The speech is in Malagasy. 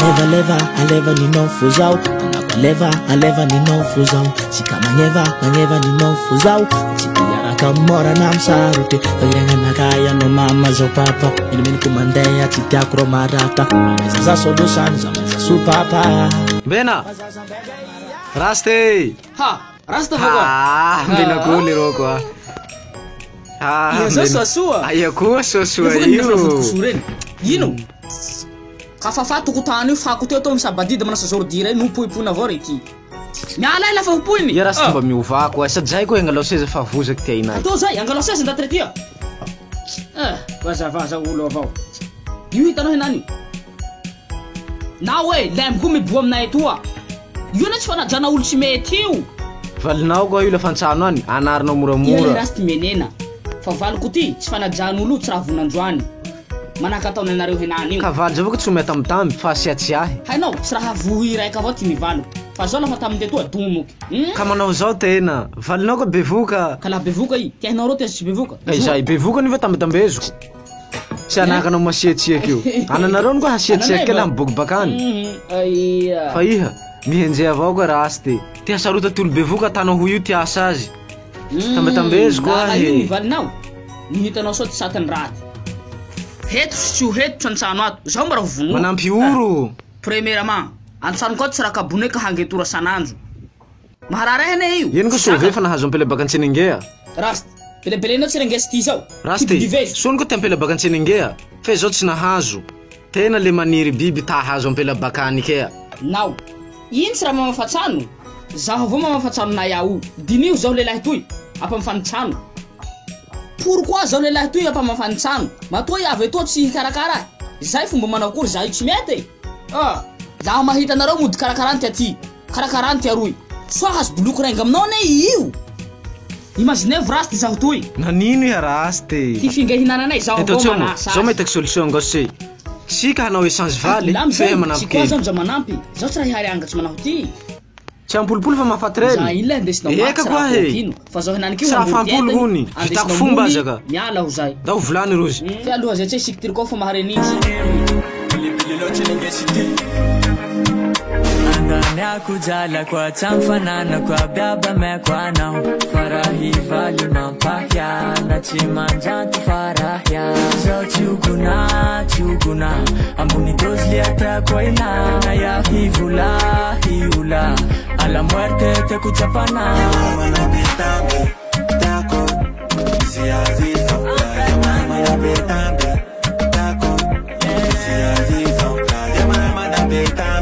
aleva ninao fozao aleva ninao fozao sika magneva ninao fozao ka mora nam sarute kagrenga nakaya no mama zo papa ini kumandaya tiakro marata za solo sanza su papa bena raste rasta voga bena kule roko ia sua aya ko sua ino kafafato ko tany fako teo to misabadida manasa zordira no poipona avao reky miala ila fa upoiny ya rasta mba miovako sady zay ko angalo seza fa vozaky ty ainay to zay angalo seza ndatretia vaza olo avao io hitanao henany na we lem ko miboa aminay toa io na tsy fanajana olo tsy mety io valinao ko io la fantsano any anarinao ia moramora rasty menena fa valiko ty tsy fanajana olo tsy raha vonandroany manaka ataony anareo henany io kavaly zao ko tsy metambitamby fa asiatsiahy hainao tsy raha vohy raika avao ty mivalo fa zao lafa tamin'ny toa domoky ka manao zao tena valinao ko bevoka ka la bevoka i tiahinao reo ty tsy bevoka zay bevoka niva tambitambezoko tsy anakanao masiatsiaky io ananareo ny koa hasiatsiaky la miboky bakany fa iha mihenjey avao koa rasty ty hasarota ty olo bevoka atanao ho io ty asa azy tambitambezoko io mivalinao nihitanao sao ty satiny raty heto sy tsy heto antsano ato zao mba raha vono manampy oro premièrement antsano koa tsy raha kabone ka hangetora sanandro maharara hene io ino ko sauve fa nahazo ampela baka antseningea rasty pelipelena tsy rengesy ty zao rasty sony ko ty ampela baka antseningea fe zao tsy nahazo tena le maniry biby tahazo ampela bakany kea nao ino tsy raha mamafatsano zaho avao mamafatsano na yao dinio zaho lelahy toy apamifanitsano pourquoi zaho lelahy toy apamafanitsano matoa avy etoa tsy hikarakara zay fomba manao akory zaho tsy mety zaho mahita anareo mody karakarany ty aty karakarany ty aroy soa hazo boloko rainga aminao ne io imaginez rasty zaho toy nanino iha rasty ty fingehinananay zaho avao manasa zao mahitaky solution ngose sika hanao essence valy feha manampy kely zao za manampy zao tsy raha ihary angatsy manao ty tsy ampolopolo fa mahafaty reny za ila indesinao eka koa he fa zaho henany kio fampolo hony vitako fomba azy aka miala ho zay da ho volany rozy fe aloha zay tsy sikitiry koa fa mahareny izy Anganyako jala kwa chamfanana kwa biaba mekwanao farahi vali mampahya na chimanjantu farahya zao chuguna ambuni dosli ata kwa ina ya hiula ala muerte te kuchapana mana betambe tako siazi ya mama betambe tako siazi ya mama betambe